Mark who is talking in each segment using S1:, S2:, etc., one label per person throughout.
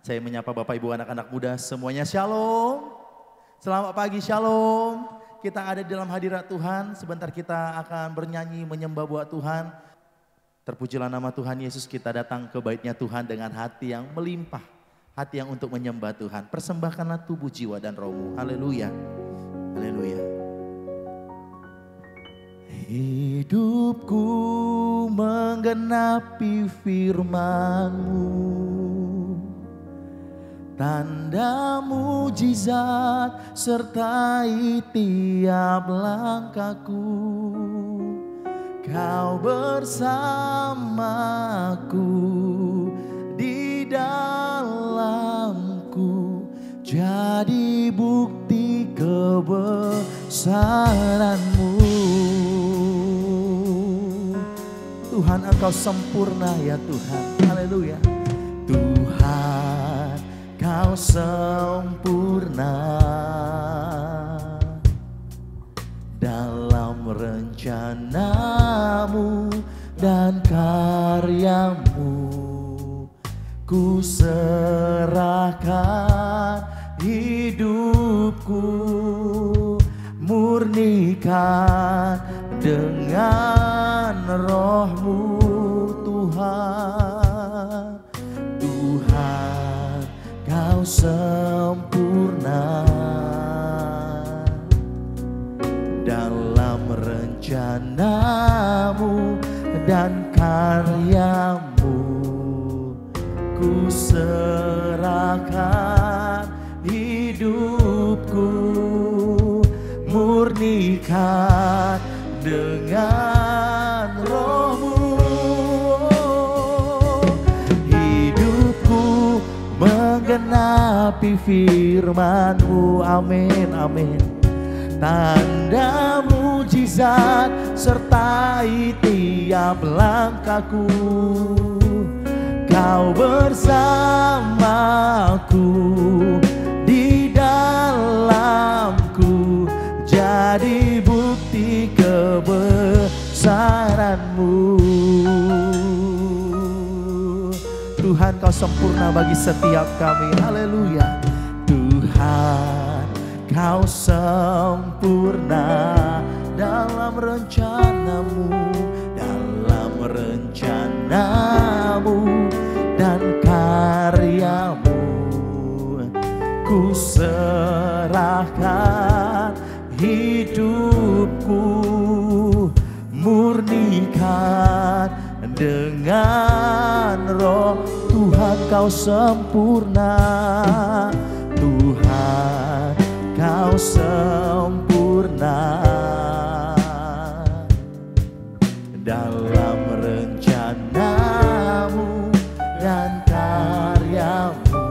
S1: Saya menyapa Bapak Ibu anak-anak muda semuanya, shalom. Selamat pagi, shalom. Kita ada di dalam hadirat Tuhan, sebentar kita akan bernyanyi menyembah buat Tuhan. Terpujilah nama Tuhan Yesus, kita datang ke baitnya Tuhan dengan hati yang melimpah. Hati yang untuk menyembah Tuhan. Persembahkanlah tubuh, jiwa dan rohmu. Haleluya. Haleluya. Hidupku menggenapi firman-Mu, tanda mujizat sertai tiap langkahku. Kau bersamaku, di dalamku, jadi bukti kebesaran-Mu. Tuhan, Engkau sempurna ya Tuhan. Haleluya. Tuhan, Kau sempurna dalam rencana-Mu dan karya-Mu. Ku serahkan hidupku, murnikan dengan roh-Mu Tuhan. Tuhan, Kau sempurna dalam rencana-Mu dan karya-Mu. Ku serahkan hidupku, murnikan dengan roh-Mu. Hidupku menggenapi firman-Mu, amin, amin. Tanda mujizat sertai tiap langkahku. Kau bersamaku, di dalamku, jadi bukti kebesaran-Mu. Tuhan, Kau sempurna bagi setiap kami. Haleluya. Tuhan, Kau sempurna dalam rencana-Mu, dalam rencana-Mu dan karya-Mu. Ku serahkan hidupku, murnikan dengan roh. Tuhan, Kau sempurna. Tuhan, Kau sempurna dalam rencana-Mu dan karya-Mu.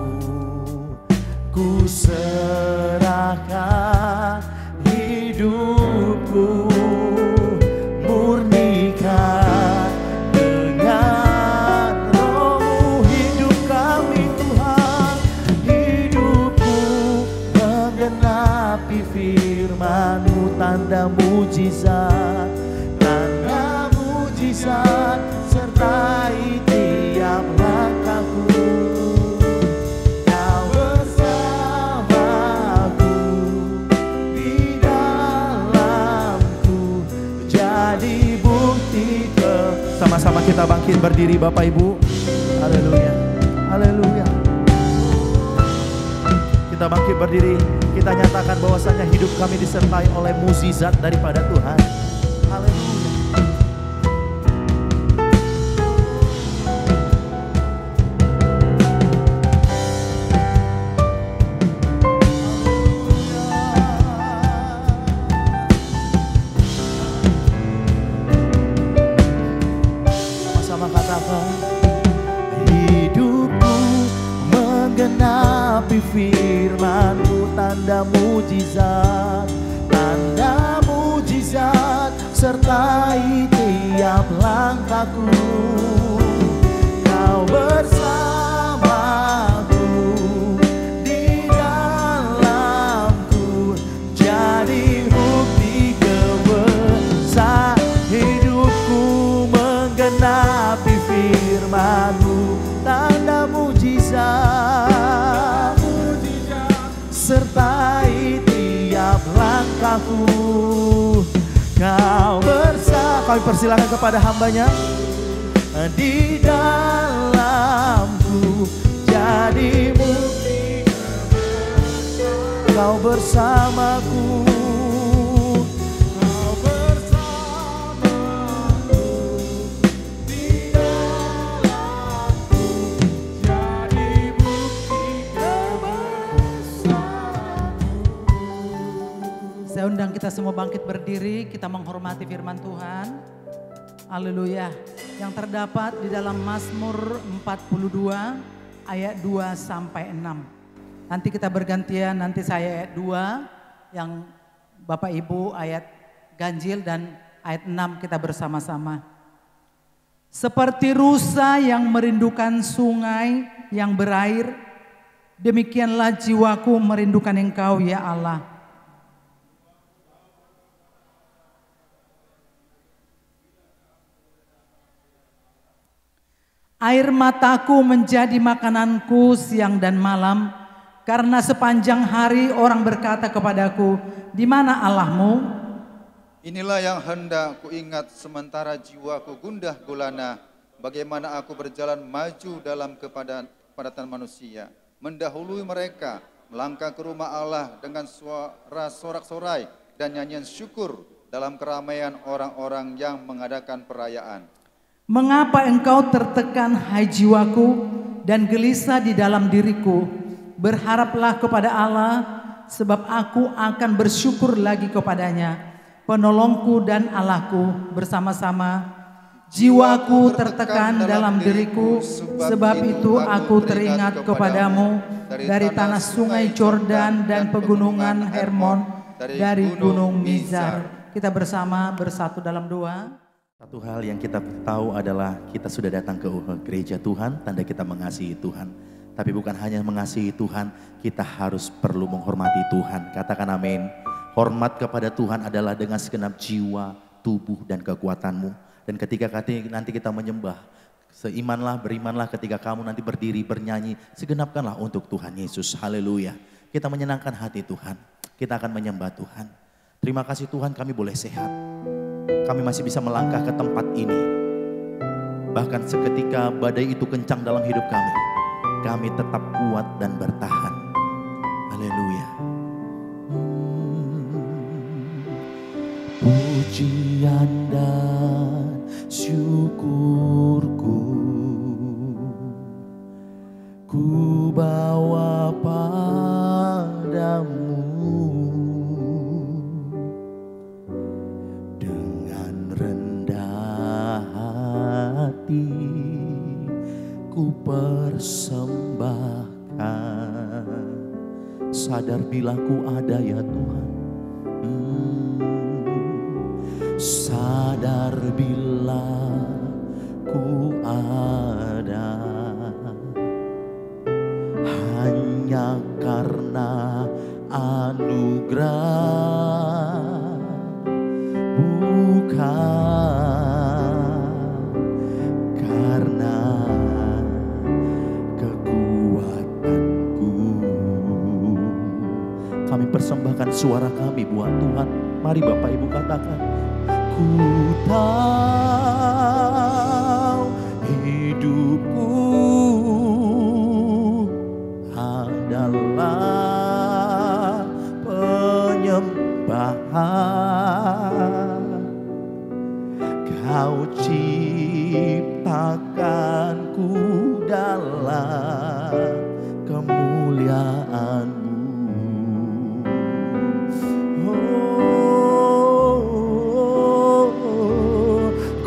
S1: Ku serahkan hidupku, murnikan dengan roh-Mu. Hidup kami Tuhan, hidupku menggenapi firman-Mu. Tanda mujizat, tanda mujizat sertai tiap langkahku. Kau bersamaku, di dalamku, jadi bukti Sama-sama kita bangkit berdiri Bapak Ibu. Haleluya, haleluya. Kita bangkit berdiri, kita nyatakan bahwasanya hidup kami disertai oleh mukjizat daripada Tuhan. Haleluya. Sama-sama katakan, hidupku menggenapi firman-Mu, tanda mujizat sertai tiap langkahku. Kau bersamaku, di dalamku, jadi bukti kebesaran. Hidupku bersamaku. Kau bersama. Kami persilakan kepada hambanya. Di dalamku jadi bukti kau bersamaku. Kau bersamaku di dalamku jadi bukti kebesaranmu.
S2: Saya undang kita semua bangkit berdiri, kita menghormati firman Tuhan. Haleluya. Yang terdapat di dalam Mazmur 42 ayat 2 sampai 6. Nanti kita bergantian, nanti saya ayat 2, yang Bapak Ibu ayat ganjil, dan ayat 6 kita bersama-sama. Seperti rusa yang merindukan sungai yang berair, demikianlah jiwaku merindukan Engkau ya Allah. Air mataku menjadi makananku siang dan malam, karena sepanjang hari orang berkata kepadaku, di mana Allahmu?
S3: Inilah yang hendak kuingat sementara jiwaku gundah gulana, bagaimana aku berjalan maju dalam kepadatan manusia, mendahului mereka, melangkah ke rumah Allah dengan suara sorak-sorai dan nyanyian syukur dalam keramaian orang-orang yang mengadakan perayaan.
S2: Mengapa engkau tertekan hai jiwaku dan gelisah di dalam diriku? Berharaplah kepada Allah, sebab aku akan bersyukur lagi kepadanya, penolongku dan Allahku bersama-sama. Jiwaku tertekan dalam diriku, sebab itu aku teringat kepadamu dari tanah sungai Jordan dan pegunungan Hermon, dari gunung Mizar. Kita bersama bersatu dalam doa.
S1: Satu hal yang kita tahu adalah kita sudah datang ke gereja Tuhan, tanda kita mengasihi Tuhan. Tapi bukan hanya mengasihi Tuhan, kita harus perlu menghormati Tuhan. Katakan amin. Hormat kepada Tuhan adalah dengan segenap jiwa, tubuh, dan kekuatanmu. Dan ketika nanti kita menyembah, seimanlah, berimanlah ketika kamu nanti berdiri, bernyanyi, segenapkanlah untuk Tuhan Yesus. Haleluya. Kita menyenangkan hati Tuhan. Kita akan menyembah Tuhan. Terima kasih Tuhan, kami boleh sehat. Kami masih bisa melangkah ke tempat ini. Bahkan seketika badai itu kencang dalam hidup kami tetap kuat dan bertahan. Haleluya. Pujian dan syukurku ku bawa padamu. Ku persembahkan, sadar bila ku ada ya Tuhan. Sadar bila ku ada, hanya karena anugerah, bukan karena kekuatanku. Kami persembahkan suara kami buat Tuhan. Mari Bapak Ibu katakan, ku tahu hidupku adalah penyembahan. Kau ciptakanku dalam kemuliaan-Mu.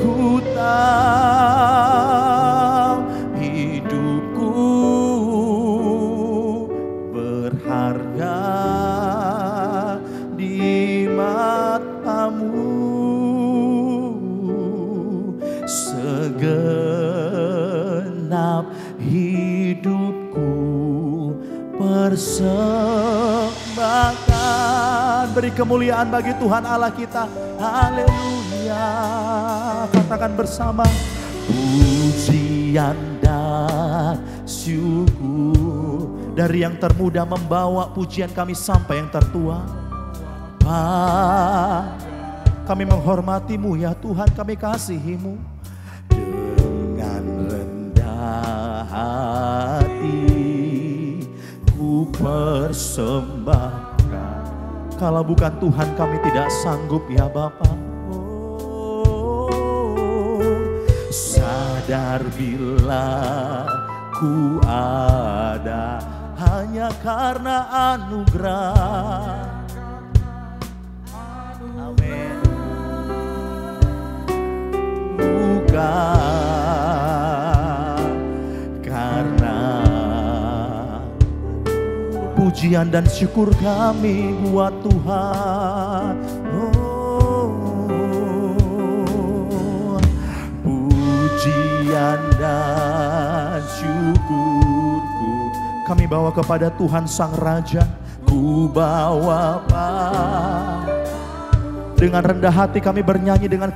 S1: Ku tahu hidupku berharga di mata-Mu. Segenap hidupku persembahkan. Beri kemuliaan bagi Tuhan Allah kita. Haleluya. Katakan bersama, pujian dan syukur. Dari yang termuda membawa pujian kami sampai yang tertua. Bapa. Kami menghormati-Mu ya Tuhan, kami kasihi-Mu. Dengan rendah hati ku persembahkan. Kalau bukan Tuhan kami tidak sanggup ya Bapa. Sadar bila ku ada hanya karena anugerah. Amin. Bukan karena pujian dan syukur kami buat Tuhan. Pujian dan syukurku kami bawa kepada Tuhan Sang Raja. Ku bawa dengan rendah hati kami bernyanyi dengan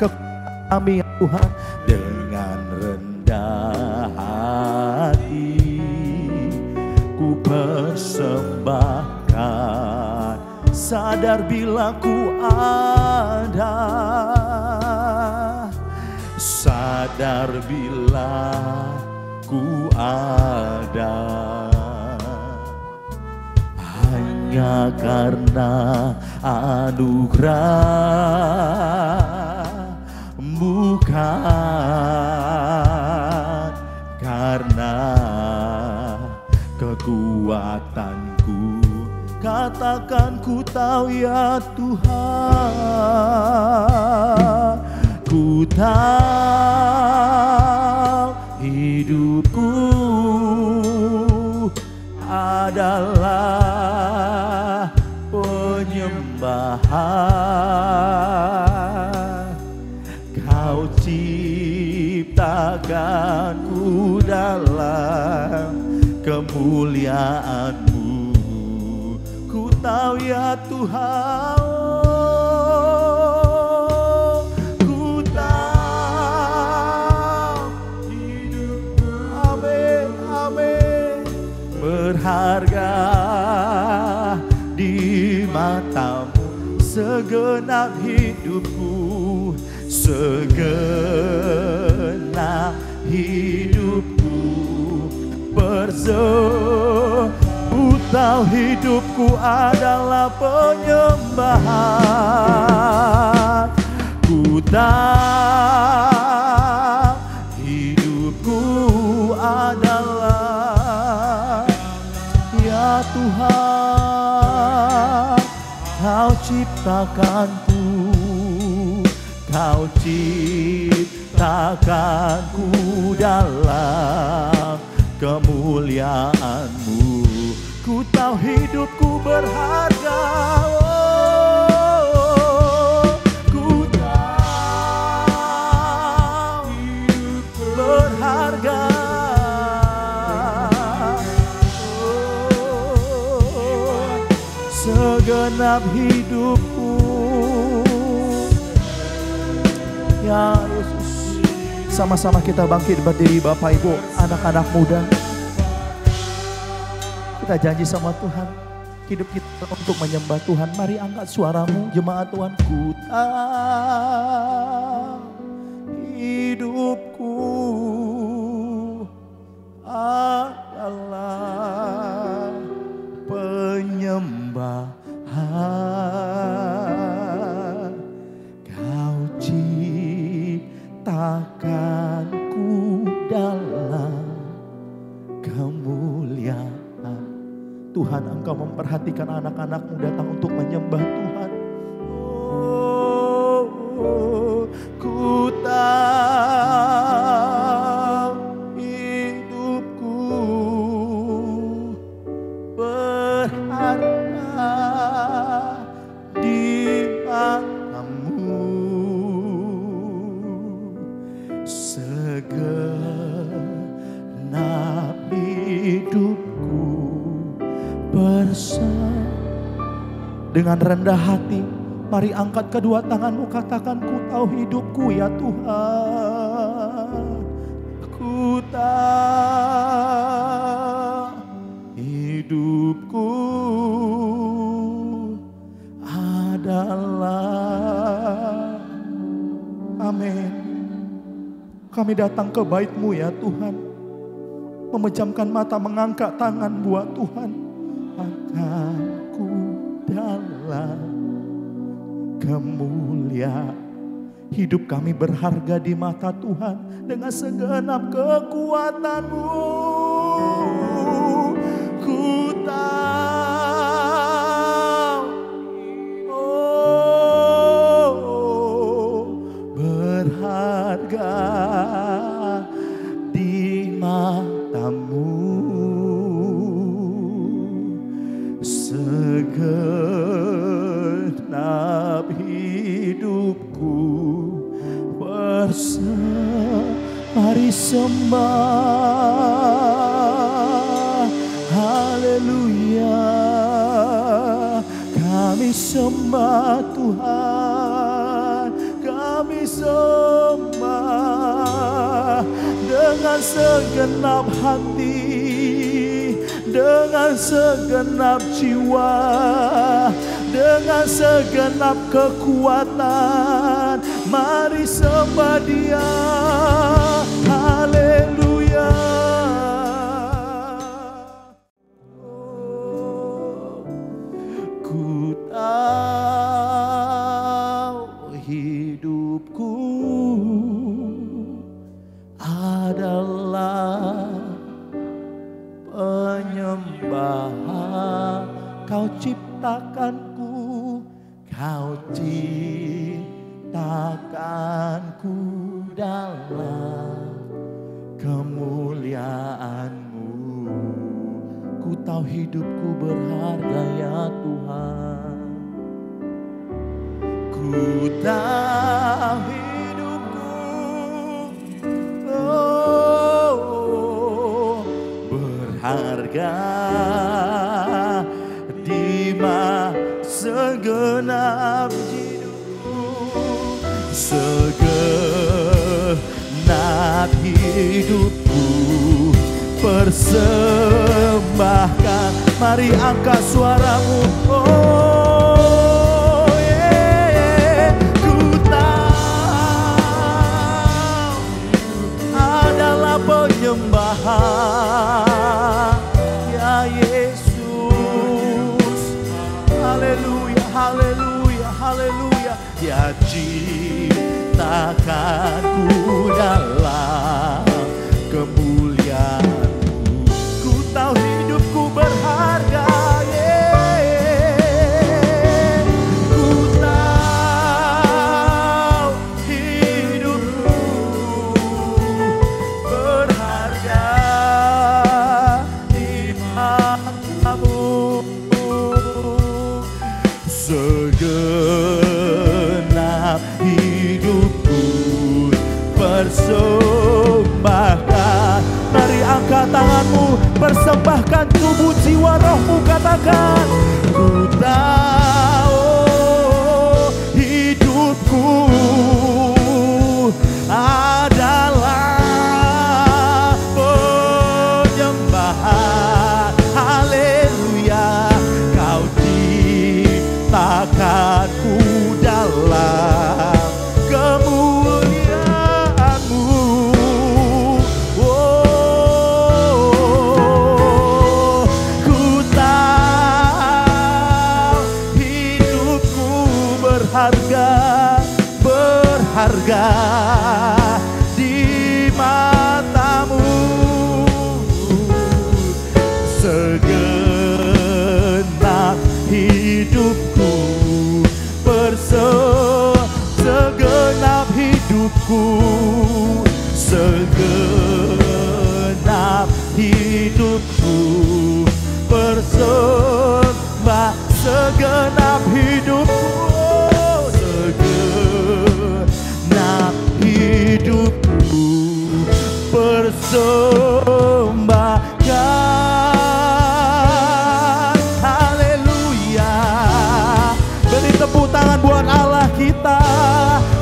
S1: kami ya Tuhan. Dengan rendah hati ku persembahkan. Sadar bila ku ada, sadar bila ku ada, hanya karena anugerah, bukan karena kekuatanku. Katakan ku tahu ya Tuhan, ku tahu hidupku adalah penyembahan. Kau ciptakanku dalam kemuliaan-Mu. Ku tahu ya Tuhan, ku tahu hidupku, amin, amin, berharga di mata-Mu. Segenap hidupku, segenap hidupku ku tahu hidupku adalah penyembahan. Ku tahu hidupku adalah ya Tuhan. Kau ciptakanku, Kau ciptakanku dalam kemuliaan-Mu. Ku tahu hidupku berharga, ku tahu hidupku berharga. Segenap hidupku ya Yesus. Sama-sama kita bangkit berdiri Bapak Ibu, anak-anak muda. Kita janji sama Tuhan, hidup kita untuk menyembah Tuhan. Mari angkat suaramu jemaat Tuhan. Ku tahu hidupku adalah penyembahan. Kau ciptakanku dalam kemuliaan. Tuhan, Engkau memperhatikan anak-anak-Mu datang untuk menyembah Tuhan. Ku tahu hidupku berharga di mata-Mu. Segenap hidupku bersama. Dengan rendah hati, mari angkat kedua tanganmu, katakan, ku tahu hidupku ya Tuhan. Ku tahu hidupku adalah Kami datang ke bait-Mu ya Tuhan, memejamkan mata, mengangkat tangan buat Tuhan. Akan ku dalam kemuliaan. Hidup kami berharga di mata Tuhan dengan segenap kekuatan-Mu. Ku tahu, berharga di mata-Mu. Segenap hidupku mari sembah. Haleluya, kami sembah Tuhan, kami sembah dengan segenap hati, dengan segenap jiwa, dengan segenap kekuatan. Mari sembah Dia. Haleluya. Ku tahu hidupku adalah penyembahan. Kau ciptakanku, Kau ciptakanku dalam kemuliaan-Mu. Ku tahu hidupku berharga ya Tuhan. Ku tahu hidupku berharga di segenap hidupku, segenap hidupku persembahkan. Mari angkat suaramu. Oh yeah. Ku tahu adalah penyembahan ya Yesus. Haleluya, haleluya, haleluya. Ya ciptakanku dalam kemuliaan-Mu. Ku tahu hidupku berharga, yeah. Ku tahu hidupku berharga di mata-Mu. Segenap hidupku persembahkan. Mari angkat tanganmu, persembahkan tubuh jiwa rohmu, katakan. Ku tahu hidupku adalah penyembahan. Haleluya, Kau ciptakanku dalam kemuliaan-Mu. Oh, ku tahu hidupku berharga, berharga di mata-Mu. Segenap hidupku segenap hidupku, segenap hidupku persembah. Segenap hidupku, segenap hidupku persembahkan. Haleluya. Beri tepuk tangan buat Allah kita.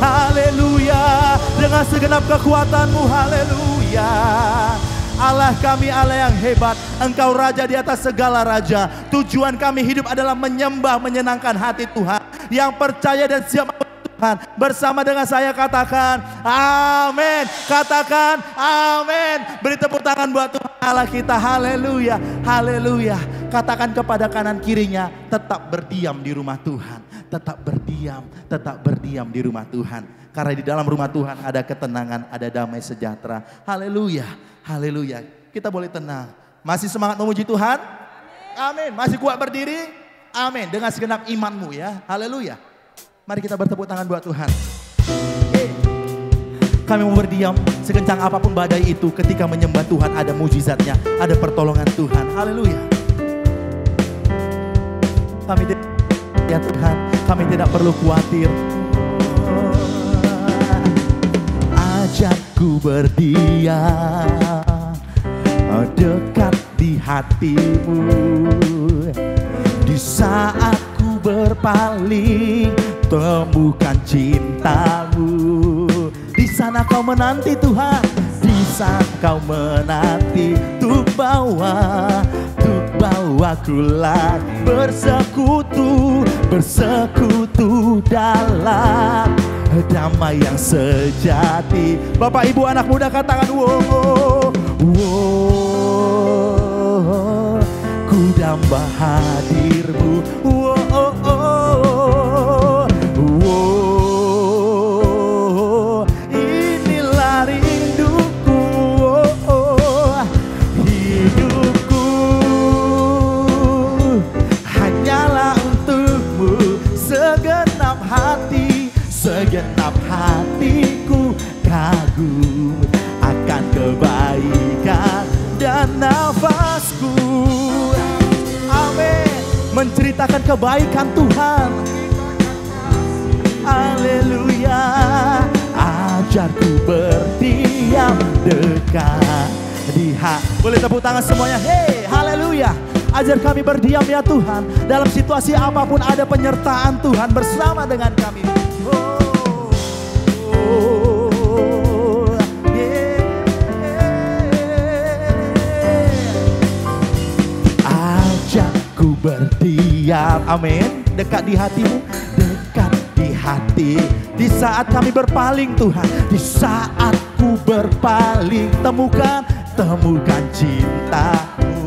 S1: Haleluya. Dengan segenap kekuatan-Mu. Haleluya. Allah kami Allah yang hebat. Engkau Raja di atas segala raja. Tujuan kami hidup adalah menyembah, menyenangkan hati Tuhan. Yang percaya dan siap Tuhan. Bersama dengan saya katakan amin. Katakan amin. Beri tepuk tangan buat Tuhan Allah kita. Haleluya. Haleluya. Katakan kepada kanan kirinya, tetap berdiam di rumah Tuhan. Tetap berdiam di rumah Tuhan. Karena di dalam rumah Tuhan ada ketenangan, ada damai sejahtera. Haleluya. Haleluya. Kita boleh tenang. Masih semangat memuji Tuhan? Amin. Masih kuat berdiri? Amin. Dengan segenap imanmu ya. Haleluya. Mari kita bertepuk tangan buat Tuhan. Kami mau berdiam sekencang apapun badai itu. Ketika menyembah Tuhan ada mujizatnya, ada pertolongan Tuhan. Haleluya. Kami ya Tuhan, kami tidak perlu khawatir. Ajakku berdiam dekat di hatimu. Di saat ku berpaling, temukan cintamu. Di sana kau menanti Tuhan, di sana kau menanti untuk bawaku lagi bersekutu dalam damai yang sejati. Bapak Ibu anak muda katakan wow, wow, ku damba hadirmu, wow, wow, wow, inilah rinduku, wow, hidupku hanyalah untukmu, segenap hatiku kagum akan kebaikan dan nafasku. Amin. Menceritakan kebaikan Tuhan. Haleluya. Ajarku berdiam dekat di hati. Boleh tepuk tangan semuanya. Hey, haleluya. Ajar kami berdiam ya Tuhan. Dalam situasi apapun ada penyertaan Tuhan bersama dengan kami. Ajakku berdiam, amin, dekat di hatimu, dekat di hati. Di saat kami berpaling Tuhan, di saat ku berpaling, temukan cintamu.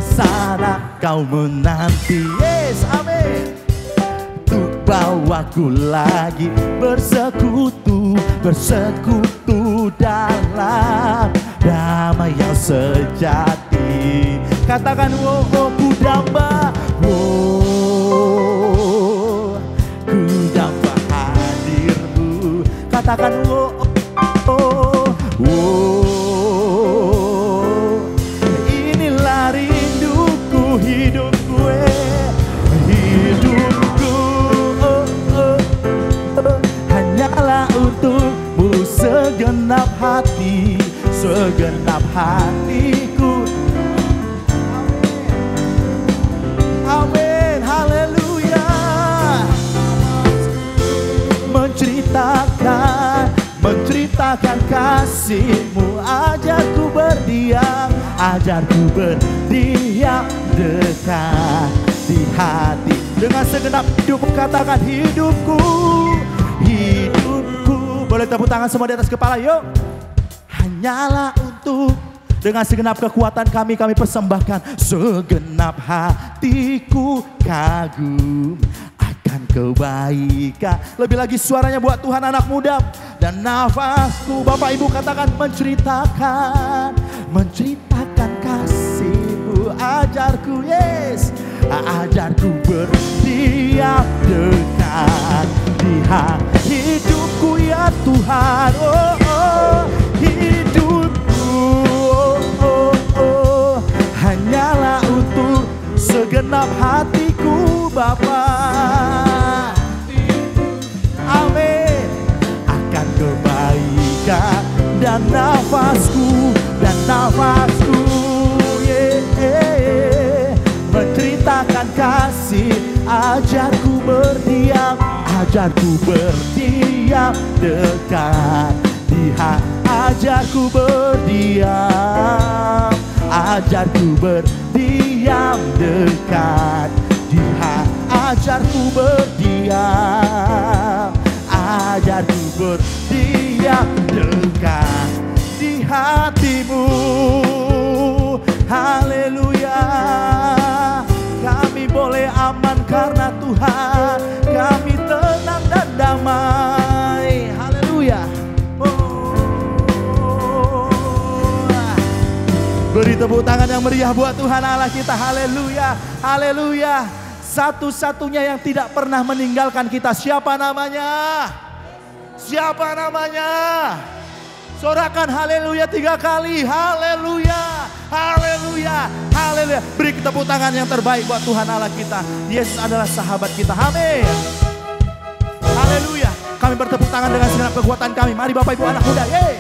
S1: Sana kau menanti, yes, amin, untuk bawaku lagi bersekutu dalam damai yang sejati. Katakan wow, oh, ku damba, wow, ku damba hadirmu. Katakan wow, oh, wow, inilah rinduku, hidupku, hanyalah untukmu, segenap hatiku. Amin, haleluya. Menceritakan kasihmu, ajarku berdiam dekat di hati. Dengan segenap hidupku katakan hidupku. Boleh tepuk tangan semua di atas kepala yuk. Hanyalah untuk, dengan segenap kekuatan kami persembahkan. Segenap hatiku kagum akan kebaikan. Lebih lagi suaranya buat Tuhan anak muda. Dan nafasku, Bapak Ibu katakan menceritakan kasihmu, ajarku, yes, ajarku berdiam dekat di hidupku ya Tuhan. Oh, oh, hidupku, oh, oh, hanyalah untuk segenap hatiku Bapa. Amin. Akan kebaikan dan nafasku, yeah. Menceritakan kasih, ajarku berdiam dekat di hati. Ajarku berdiam dekat di hati. ajarku berdiam, ajarku berdiam dekat di hatimu. Haleluya, kami boleh aman karena Tuhan, kami tenang dan damai. Haleluya. Beri tepuk tangan yang meriah buat Tuhan Allah kita. Haleluya, haleluya. Satu-satunya yang tidak pernah meninggalkan kita, siapa namanya? Siapa namanya? Sorakan haleluya 3 kali. Haleluya, haleluya, haleluya. Beri tepuk tangan yang terbaik buat Tuhan Allah kita. Yesus adalah sahabat kita. Amin. Haleluya. Kami bertepuk tangan dengan segenap kekuatan kami. Mari Bapak Ibu anak muda. Yeay.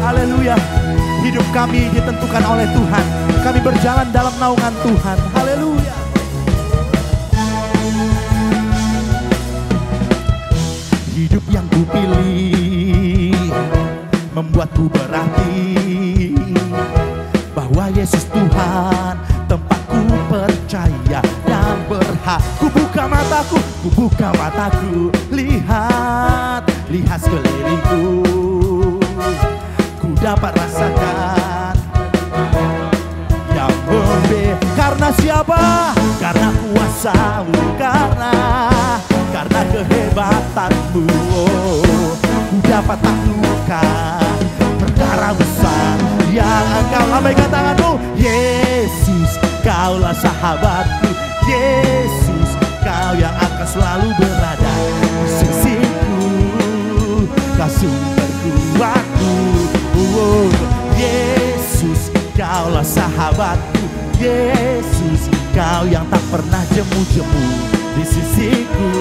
S1: Haleluya. Hidup kami ditentukan oleh Tuhan. Kami berjalan dalam naungan Tuhan. Haleluya. Hidup yang kupilih membuatku berarti bahwa Yesus Tuhan tempatku percaya dan berhak. Ku buka mataku, lihat sekelilingku. Ku dapat rasakan yang karena siapa? Karena kuasa-Mu, karena kehebatan-Mu. Oh, ku dapat taklukkan perkara besar yang Engkau. Lambaikan tanganmu. Yesus, Kaulah sahabatku. Yesus, Kau yang akan selalu berada di sisiku. Kau sumber kuatku. Oh, Yesus, Kaulah sahabatku. Yesus, Kau yang tak pernah jemu-jemu di sisiku.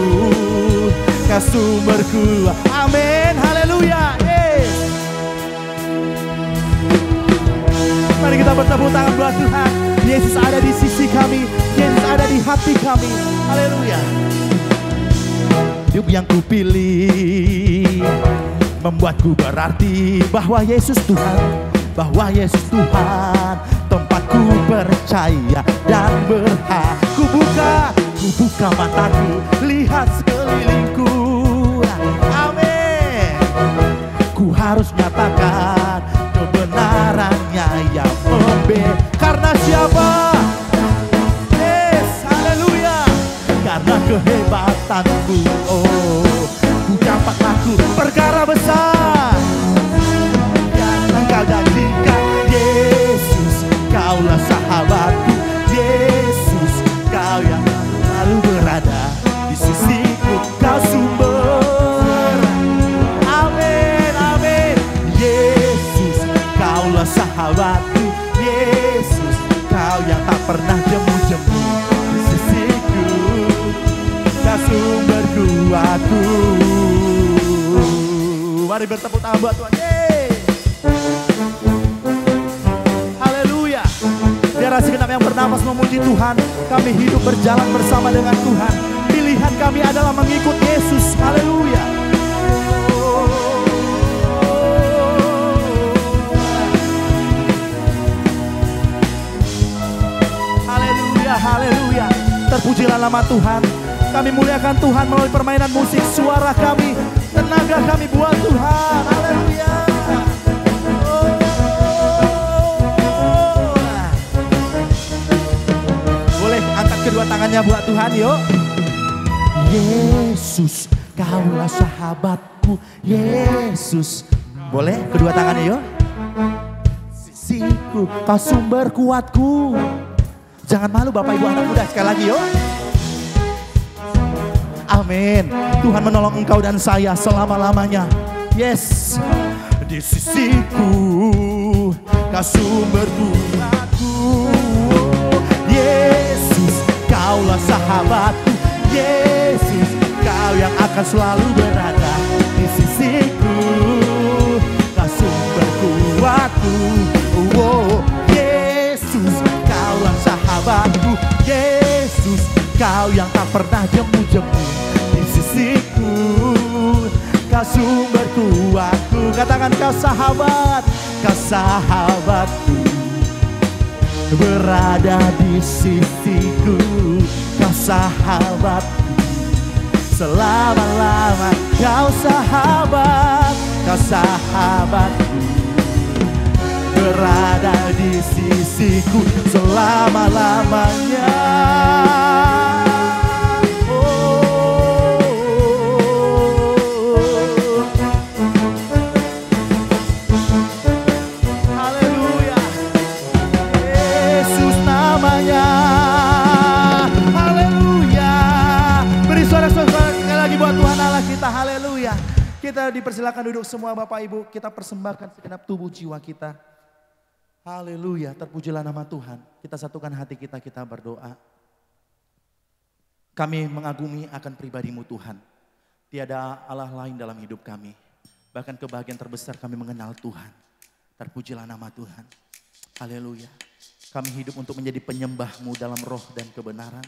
S1: Kau sumberku. Amin, haleluya. Mari kita bertepuk tangan buat Tuhan. Yesus ada di sisi kami, Yesus ada di hati kami. Haleluya. Hidup yang kupilih membuatku berarti bahwa Yesus Tuhan, tempatku percaya dan berhak. Ku buka mataku, lihat sekelilingku. Amin. Ku harus nyatakan kebenarannya yang karena siapa? Yes, haleluya. Karena kehebatanmu. Oh, ku dapat laku perkara besar yang Engkau janjikan. Yesus, Kaulah sahabatku. Yesus, Kau yang selalu berada di sisiku. Kau sumber. Amin, amin. Yesus, Kaulah sahabatku. Yesus, Kau yang tak pernah jemu-jemu di sisiku. Kau sumber kuatku. Mari bertepuk tangan buat Tuhan. Haleluya. Biar segenap yang bernapas memuji Tuhan. Kami hidup berjalan bersama dengan Tuhan. Pilihan kami adalah mengikut Yesus. Haleluya. Haleluya. Terpujilah nama Tuhan. Kami muliakan Tuhan melalui permainan musik. Suara kami, tenaga kami buat Tuhan. Haleluya. Boleh angkat kedua tangannya buat Tuhan yuk. Yesus, Kaulah sahabatku. Yesus. Boleh kedua tangannya yuk. Sisiku, Kau sumber kuatku. Jangan malu Bapak Ibu anak muda, sekali lagi yuk. Amin. Tuhan menolong engkau dan saya selama-lamanya. Yes. Di sisiku, Kau sumber kuatku. Yesus, Kaulah sahabatku. Yesus, Kau yang akan selalu berada di sisiku. Kau sumber kuatku. Oh, Yesus, Kaulah sahabatku. Yesus, Kau yang tak pernah jemu-jemu di sisiku. Kau sumberku. aku. Katakan kau sahabat, kau sahabatku, berada di sisiku. Kau sahabatku, selama-lama kau sahabat, kau sahabatku, berada di sisiku selama-lamanya. Haleluya, Yesus namanya. Haleluya. Beri sorak-sorak sekali lagi buat Tuhan Allah kita. Haleluya. Kita dipersilakan duduk semua Bapak Ibu. Kita persembahkan segenap tubuh jiwa kita. Haleluya, terpujilah nama Tuhan. Kita satukan hati kita, kita berdoa. Kami mengagumi akan pribadi-Mu Tuhan. Tiada Allah lain dalam hidup kami. Bahkan kebahagiaan terbesar kami mengenal Tuhan. Terpujilah nama Tuhan. Haleluya. Kami hidup untuk menjadi penyembah-Mu dalam roh dan kebenaran.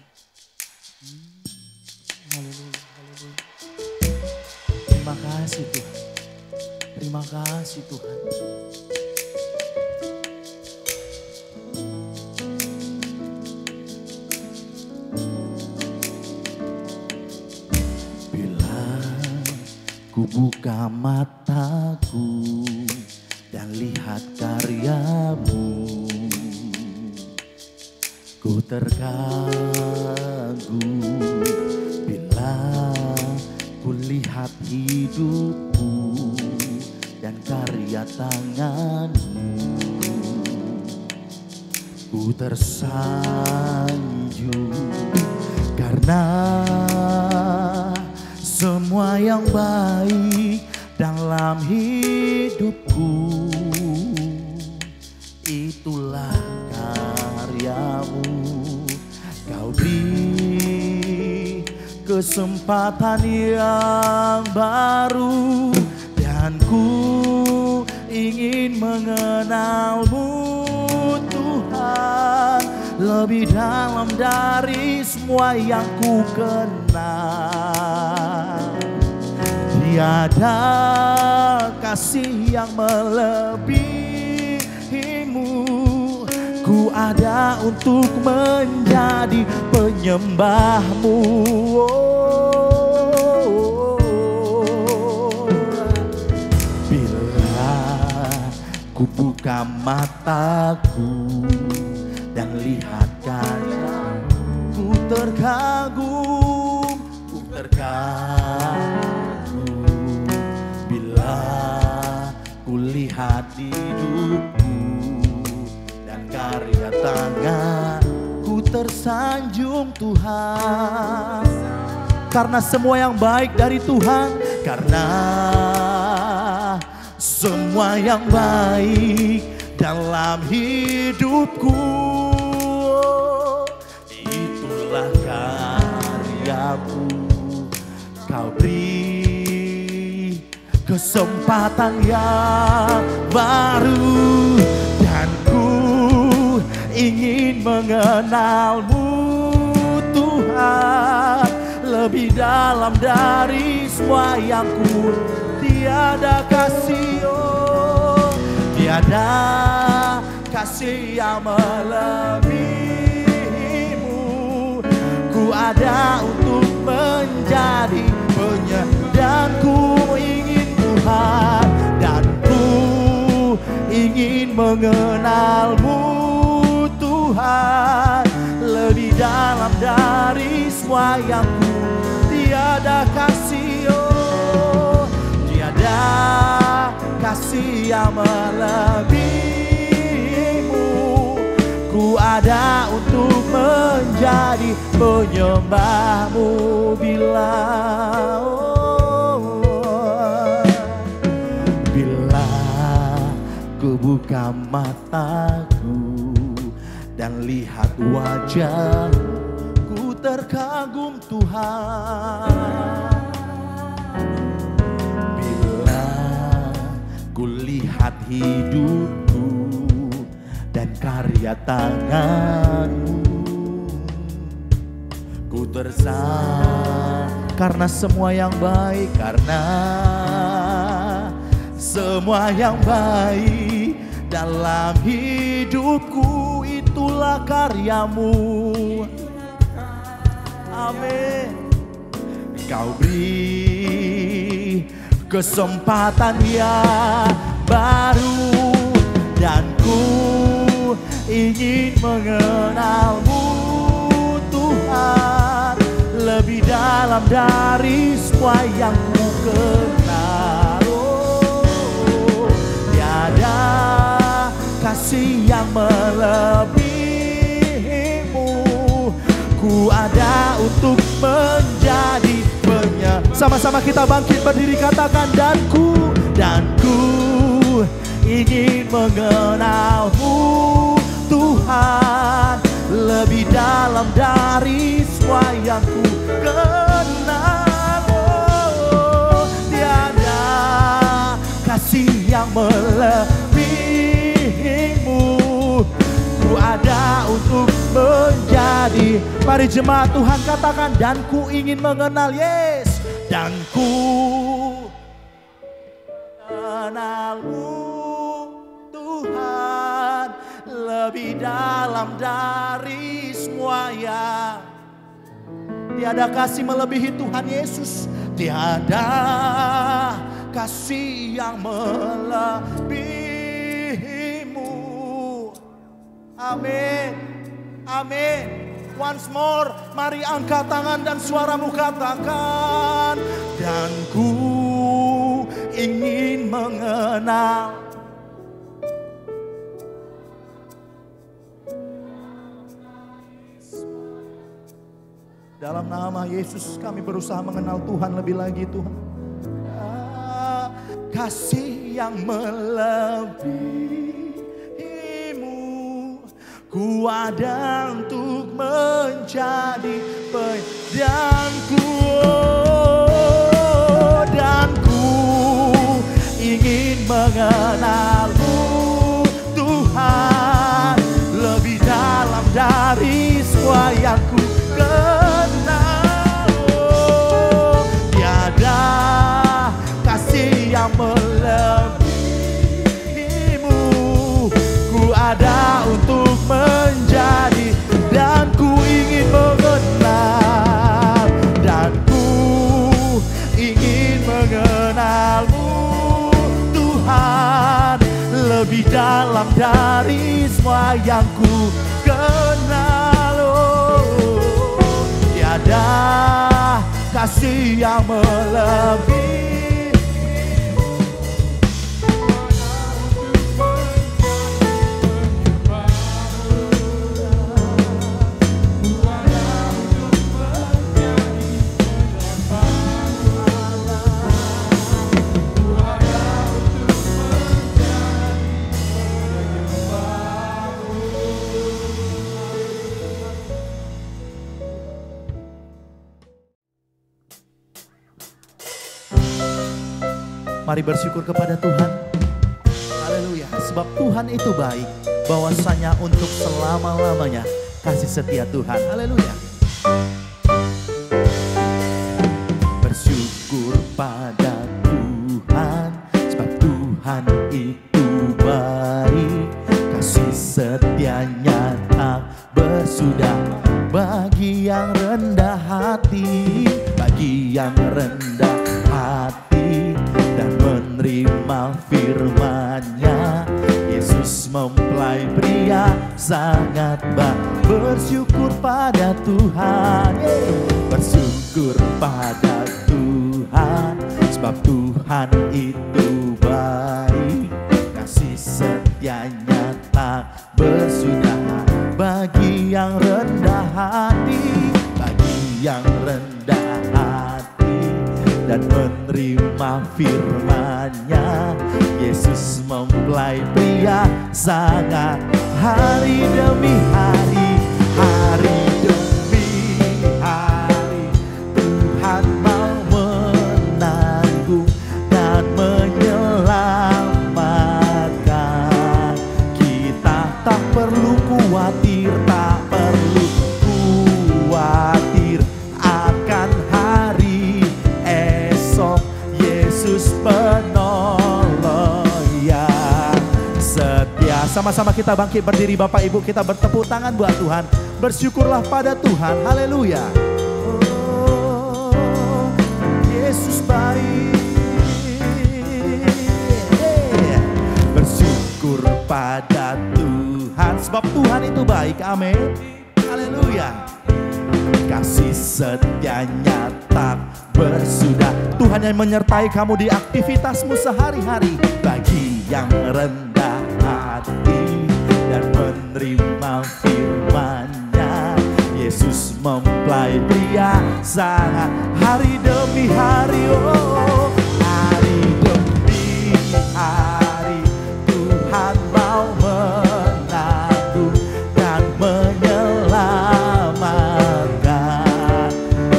S1: Haleluya, haleluya. Terima kasih Tuhan. Terima kasih Tuhan. Ku buka mataku dan lihat karya-Mu, ku terkagum bila ku lihat hidupku dan karya tangan-Mu. Ku tersanjung karena semua yang baik dalam hidupku, itulah karya-Mu. Kau beri kesempatan yang baru dan ku ingin mengenal-Mu Tuhan lebih dalam dari semua yang ku kenal. Tiada kasih yang melebihi-Mu. Ku ada untuk menjadi penyembah-Mu. Bila ku buka mataku dan lihat karya, ku terkagum, ku terkagum. Bila ku lihat hidupku dan karya tangan, ku tersanjung Tuhan. Karena semua yang baik dari Tuhan, karena semua yang baik dalam hidupku, itulah karya-Mu. Kau beri kesempatan yang baru dan ku ingin mengenal-Mu Tuhan lebih dalam dari semua yang ku. Tiada kasih, oh, tiada kasih yang melebihi-Mu. Ku ada untuk menjadi dan ku ingin Tuhan, dan ku ingin mengenal-Mu Tuhan lebih dalam dari semua yang ku. Tiada kasih, oh, tiada kasih yang melebihi-Mu. Ku ada untuk menjadi penyembah-Mu bila, bila ku buka mataku dan lihat wajah, ku terkagum Tuhan. Bila ku lihat hidupku dan karya tangan-Mu, ku tersanjung karena semua yang baik, karena semua yang baik dalam hidupku itulah karyamu. Amin. Kau beri kesempatan yang baru dan ku ingin mengenalmu Tuhan lebih dalam dari semua yang ku kenal. Oh, tiada kasih yang melebihimu. Ku ada untuk menjadi sama-sama kita bangkit berdiri katakan dan ku ingin mengenalmu Tuhan lebih dalam dari semua yang ku kenal. Oh, tiada kasih yang melebihimu. Ku ada untuk menjadi. Mari jemaat Tuhan katakan dan ku ingin mengenal. Yes, dan ku kenalmu Tuhan lebih dalam dari semua yang. Tiada kasih melebihi Tuhan Yesus. Tiada kasih yang melebihimu. Amin. Amin. Once more, mari angkat tangan dan suaramu katakan dan ku ingin mengenal. Dalam nama Yesus kami berusaha mengenal Tuhan lebih lagi Tuhan. Kasih yang melebihimu. Ku ada untuk menjadi pedangku. Dan ku ingin mengenalmu Tuhan lebih dalam dari semua yang ku kenal. Oh, tiada kasih yang melebihimu. Ku ada untuk menjadi dan ku ingin mengenal. Dan ku ingin mengenalmu Tuhan lebih dalam dari semua yang ku kenal. Oh, tiada kasih yang melebihi. Mari bersyukur kepada Tuhan. Haleluya. Sebab Tuhan itu baik. Bahwasanya untuk selama-lamanya kasih setia Tuhan. Haleluya. Bersyukur pada Tuhan. Sebab Tuhan itu baik. Kasih setianya tak bersudah. Bagi yang rendah hati. Bagi yang rendah hati dan menerima firman-Nya, Yesus mempelai pria sangat baik. Bersyukur pada Tuhan, bersyukur pada Tuhan, sebab Tuhan itu baik. Kasih setianya tak bersudah. Bagi yang rendah hati, bagi yang rendah hati dan menerima firman-Nya, Yesus mempelai pria sangat. Hari demi hari, hari demi hari, Tuhan mau menanggung dan menyelamatkan. Kita tak perlu khawatir, tak perlu khawatir akan hari esok. Yesus penolong Ya, sama-sama kita bangkit berdiri Bapak Ibu, kita bertepuk tangan buat Tuhan. Bersyukurlah pada Tuhan. Haleluya. Oh, Yesus baik. Bersyukur pada Tuhan, sebab Tuhan itu baik. Amin. Haleluya. Kasih setianya tak bersudah. Tuhan yang menyertai kamu di aktivitasmu sehari-hari. Bagi yang rendah hati dan menerima firman-Nya, Yesus mempelai pria sangat hari demi hari. Oh, hari demi hari Tuhan mau menanggung dan menyelamatkan.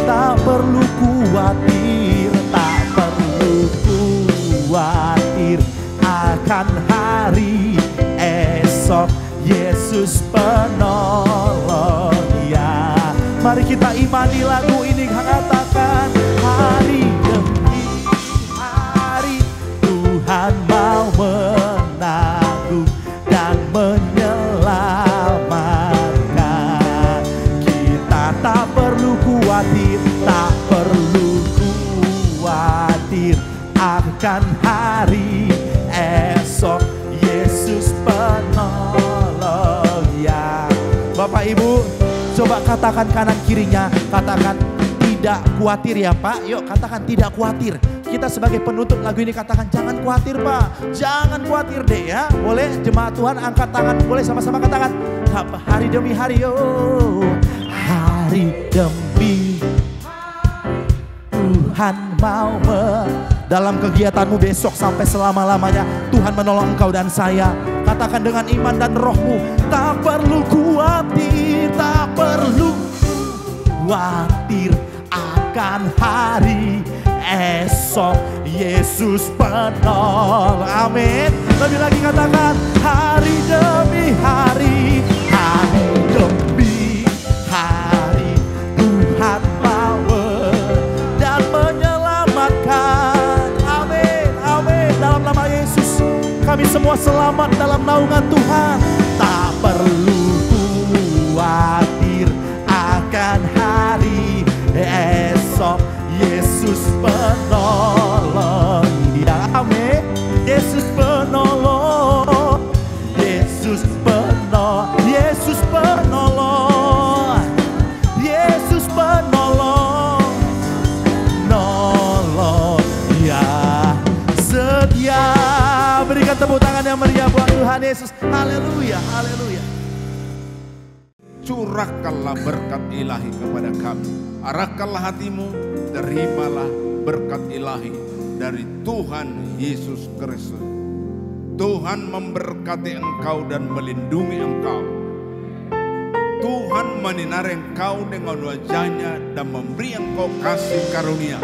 S1: Tak perlu khawatir, tak perlu khawatir akan hari esok. Yesus penolong ya. Mari kita imani lagu ini, katakan hari demi hari Tuhan mau menanggung dan menyelamatkan. Kita tak perlu khawatir, tak perlu khawatir akan hari esok. Yesus penolong ya. Bapak Ibu, coba katakan kanan kirinya, katakan tidak khawatir ya Pak. Yuk katakan tidak khawatir. Kita sebagai penutup lagu ini katakan jangan khawatir Pak, jangan khawatir deh ya. Boleh jemaat Tuhan angkat tangan, boleh sama-sama katakan hari demi hari. Oh, hari demi Tuhan mau dalam kegiatanmu besok sampai selama-lamanya Tuhan menolong engkau dan saya. Katakan dengan iman dan rohmu, tak perlu khawatir, tak perlu khawatir akan hari esok. Yesus penolong. Amin. Lebih lagi katakan hari demi hari, hari demi hari Tuhan mau dan menyelamatkan. Amin, amin. Dalam nama Yesus kami semua selamat dalam naungan Tuhan. Tak perlu khawatir akan hari esok. Yesus penolong ya. Amin. Yesus penolong. Yesus penolong. Yesus penolong. Yesus penolong. Nolong ya. Setia. Berikan tepuk tangan yang meriah buat Tuhan Yesus. Haleluya, haleluya.
S4: Curahkanlah berkat ilahi kepada kami. Arahkanlah hatimu, terimalah berkat ilahi dari Tuhan Yesus Kristus. Tuhan memberkati engkau dan melindungi engkau. Tuhan menyinari engkau dengan wajahnya dan memberi engkau kasih karunia.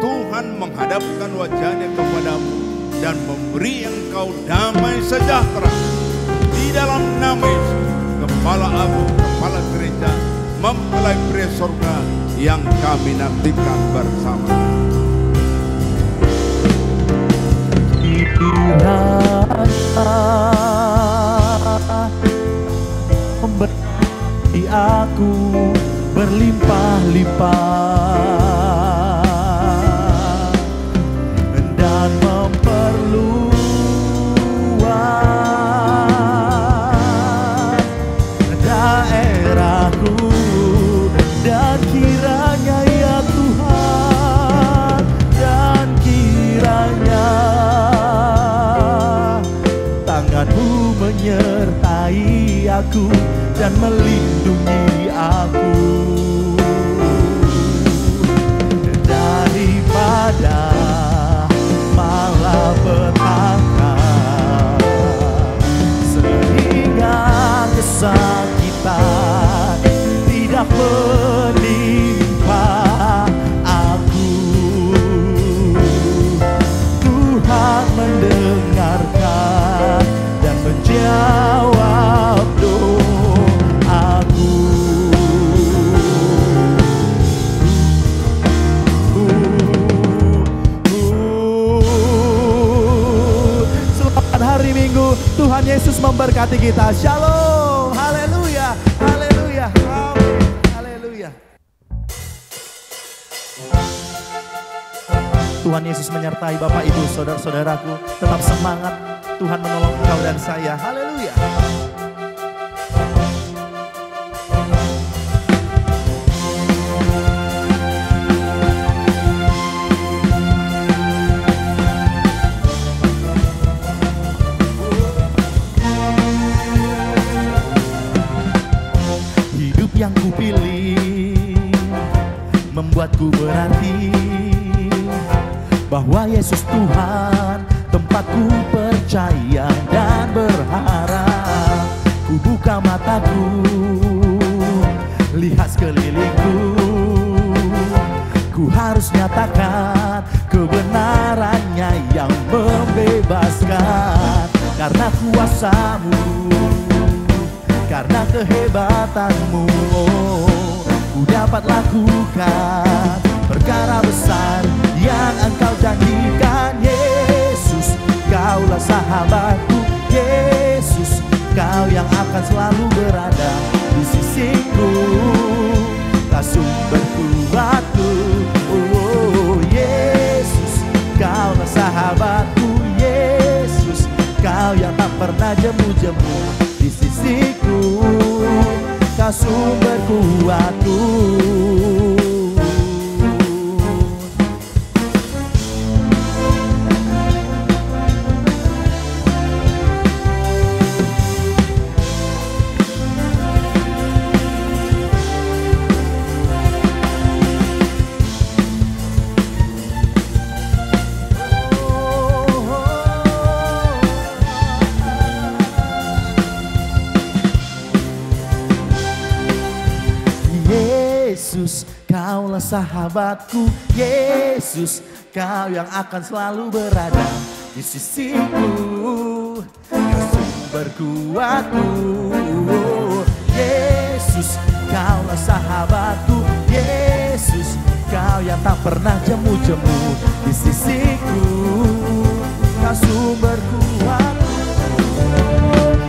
S4: Tuhan menghadapkan wajahnya kepadamu dan memberi engkau damai sejahtera. Di dalam nama Yesus, Kepala Agung, Kepala Gereja, mempelai pria surga yang kami nantikan bersama.
S1: Memberi aku berlimpah-limpah dan memperluas daerahku, dan kiranya ya Tuhan, dan kiranya tangan-Mu menyertai aku dan melindungi aku daripada malapetaka, sehingga kesakitan tidak menimpa aku. Tuhan mendengarkan dan menjawab doaku. Yesus memberkati kita. Shalom. Haleluya. Haleluya. Amin. Haleluya. Tuhan Yesus menyertai Bapak Ibu, saudara-saudaraku. Tetap semangat. Tuhan menolong engkau dan saya. Haleluya. Hidup yang kupilih membuatku berarti bahwa Yesus Tuhan tempatku percaya dan berharap. Ku buka mataku, lihat sekelilingku. Ku harus nyatakan kebenarannya yang membebaskan. Karena kuasa-Mu, karena kehebatan-Mu, oh, ku dapat lakukan perkara besar yang Engkau janjikan. Yesus, Kaulah sahabatku. Yesus, Kau yang akan selalu berada di sisiku. Kau sumber kuatku. Oh Yesus, Kaulah sahabatku. Yesus, Kau yang tak pernah jemu-jemu di sisiku. Kau sumber kuatku. Yesus, Kaulah sahabatku. Yesus, Kau yang akan selalu berada di sisiku. Kau sumber kuatku. Yesus, Kaulah sahabatku. Yesus, Kau yang tak pernah jemu-jemu di sisiku. Kau sumber kuatku.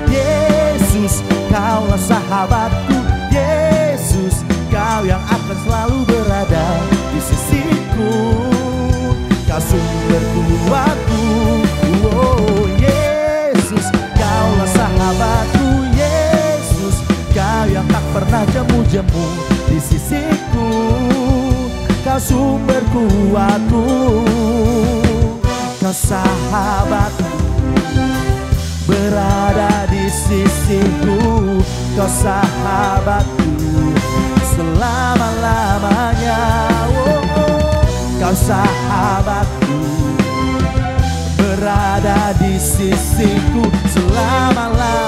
S1: Yesus, Kaulah sahabatku. Yesus, Kau yang akan selalu berada di sisiku. Kau sumber kuatku. Oh Yesus, Kaulah sahabatku. Yesus, Kau yang tak pernah jemu-jemu di sisiku. Kau sumber kuatku. Kau sahabatku, berada di sisiku. Kau sahabatku selama-lamanya. Oh, oh. Kau sahabatku, berada di sisiku selama-lamanya.